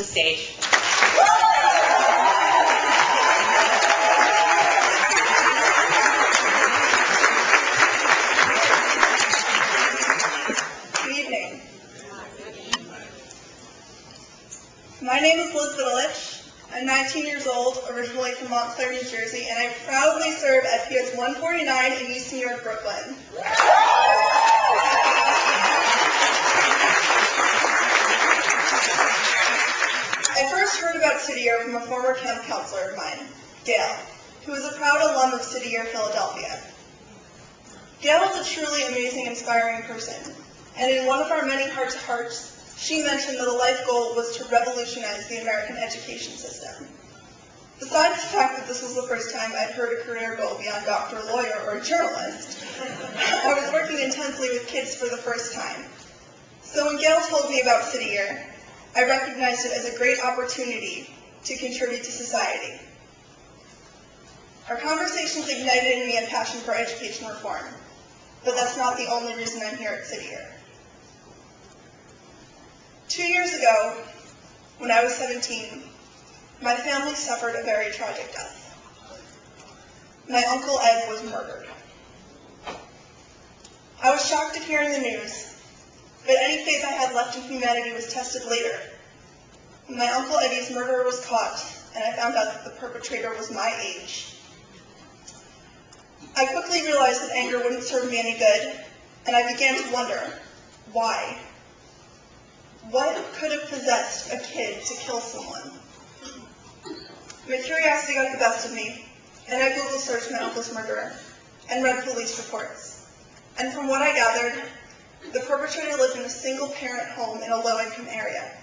stage. Good evening. My name is Liz Vidalich. I'm 19 years old, originally from Montclair, New Jersey, and I proudly serve at FY10 in East New York, Brooklyn. I first heard about City Year from a former camp counselor of mine, Gail, who is a proud alum of City Year Philadelphia. Gail is a truly amazing, inspiring person, and in one of our many heart-to-hearts, she mentioned that a life goal was to revolutionize the American education system. Besides the fact that this was the first time I'd heard a career goal beyond doctor, lawyer, or journalist, I was working intensely with kids for the first time. So when Gail told me about City Year, I recognized it as a great opportunity to contribute to society. Our conversations ignited in me a passion for education reform, but that's not the only reason I'm here at City Year. 2 years ago, when I was 17, my family suffered a very tragic death. My Uncle Ed was murdered. I was shocked at hearing the news, but any faith I had left in humanity was tested later. My Uncle Eddie's murderer was caught, and I found out that the perpetrator was my age. I quickly realized that anger wouldn't serve me any good, and I began to wonder, why? What could have possessed a kid to kill someone? My curiosity got the best of me, and I Google searched my uncle's murderer and read police reports. And from what I gathered, the perpetrator lived in a single-parent home in a low-income area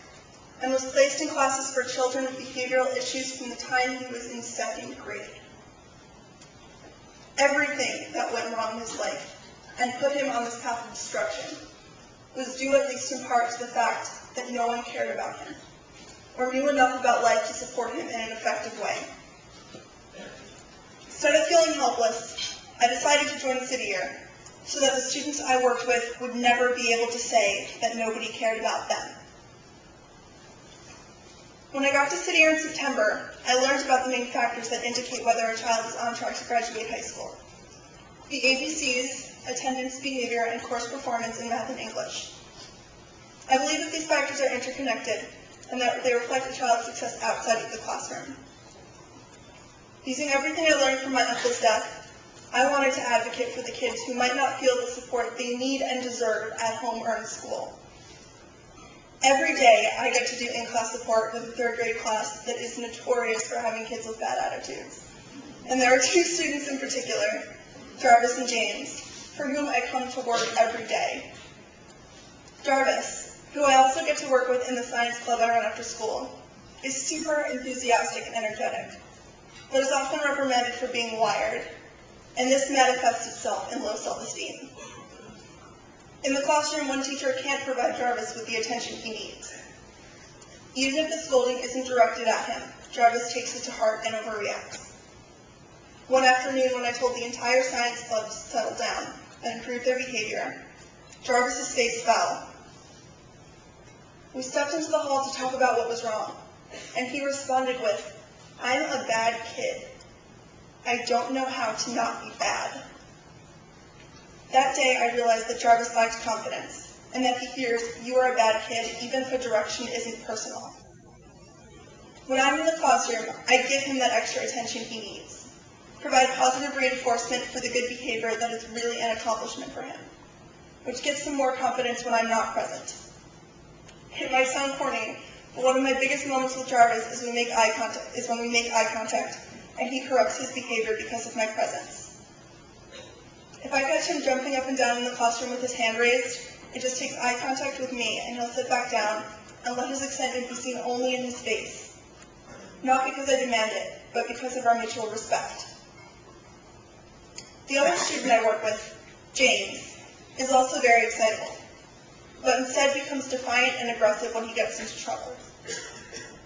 and was placed in classes for children with behavioral issues from the time he was in 2nd grade. Everything that went wrong in his life and put him on this path of destruction was due at least in part to the fact that no one cared about him or knew enough about life to support him in an effective way. Instead of feeling helpless, I decided to join City Year so that the students I worked with would never be able to say that nobody cared about them. When I got to City Year in September, I learned about the main factors that indicate whether a child is on track to graduate high school. The ABCs, attendance, behavior, and course performance in math and English. I believe that these factors are interconnected and that they reflect a child's success outside of the classroom. Using everything I learned from my uncle's death, I wanted to advocate for the kids who might not feel the support they need and deserve at home or in school. Every day, I get to do in-class support with a 3rd grade class that is notorious for having kids with bad attitudes. And there are 2 students in particular, Jarvis and James, for whom I come to work every day. Jarvis, who I also get to work with in the science club I run after school, is super enthusiastic and energetic, but is often reprimanded for being wired, and this manifests itself in low self-esteem. In the classroom, one teacher can't provide Jarvis with the attention he needs. Even if the scolding isn't directed at him, Jarvis takes it to heart and overreacts. One afternoon, when I told the entire science club to settle down and improve their behavior, Jarvis's face fell. We stepped into the hall to talk about what was wrong, and he responded with, "I'm a bad kid. I don't know how to not be bad." That day, I realized that Jarvis lacked confidence, and that he hears, "You are a bad kid," even if a direction isn't personal. When I'm in the classroom, I give him that extra attention he needs, provide positive reinforcement for the good behavior that is really an accomplishment for him, which gives him more confidence when I'm not present. It might sound corny, but one of my biggest moments with Jarvis is when we make eye contact, and he corrects his behavior because of my presence. If I catch him jumping up and down in the classroom with his hand raised, it just takes eye contact with me, and he'll sit back down and let his excitement be seen only in his face. Not because I demand it, but because of our mutual respect. The other student I work with, James, is also very excitable, but instead becomes defiant and aggressive when he gets into trouble.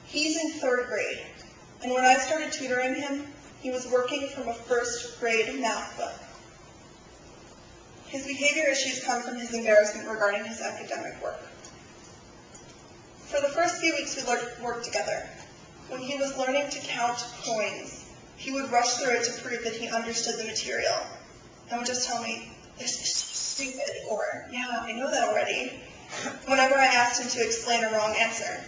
He's in 3rd grade, and when I started tutoring him, he was working from a 1st grade math book. His behavior issues come from his embarrassment regarding his academic work. For the first few weeks we worked together. When he was learning to count coins, he would rush through it to prove that he understood the material, and would just tell me, "This is so stupid," or, "Yeah, I know that already," whenever I asked him to explain a wrong answer.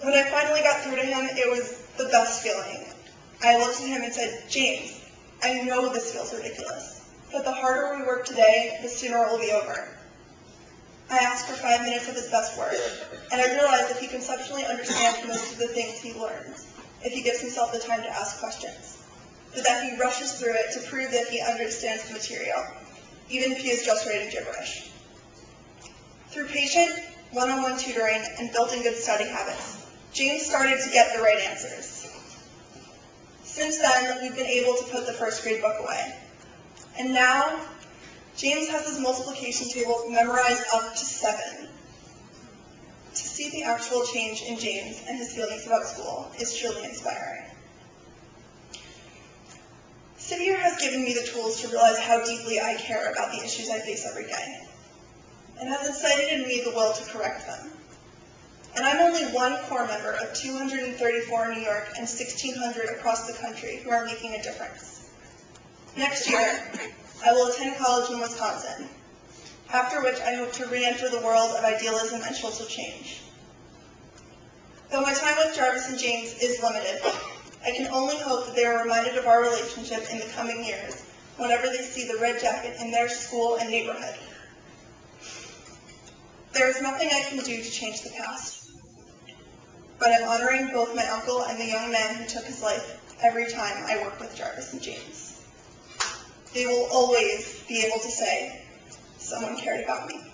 When I finally got through to him, it was the best feeling. I looked at him and said, "James, I know this feels ridiculous, but the harder we work today, the sooner it will be over." I asked for 5 minutes of his best work, and I realized that he conceptually understands most of the things he learns if he gives himself the time to ask questions, but that he rushes through it to prove that he understands the material, even if he is just writing gibberish. Through patient, one-on-one tutoring and building good study habits, James started to get the right answers. Since then, we've been able to put the first grade book away. And now, James has his multiplication table memorized up to 7. To see the actual change in James and his feelings about school is truly inspiring. Civvier has given me the tools to realize how deeply I care about the issues I face every day, and has incited in me the will to correct them. And I'm only one core member of 234 in New York and 1,600 across the country who are making a difference. Next year, I will attend college in Wisconsin, after which I hope to re-enter the world of idealism and social change. Though my time with Jarvis and James is limited, I can only hope that they are reminded of our relationship in the coming years whenever they see the red jacket in their school and neighborhood. There is nothing I can do to change the past, but I'm honoring both my uncle and the young man who took his life every time I work with Jarvis and James. They will always be able to say, "Someone cared about me."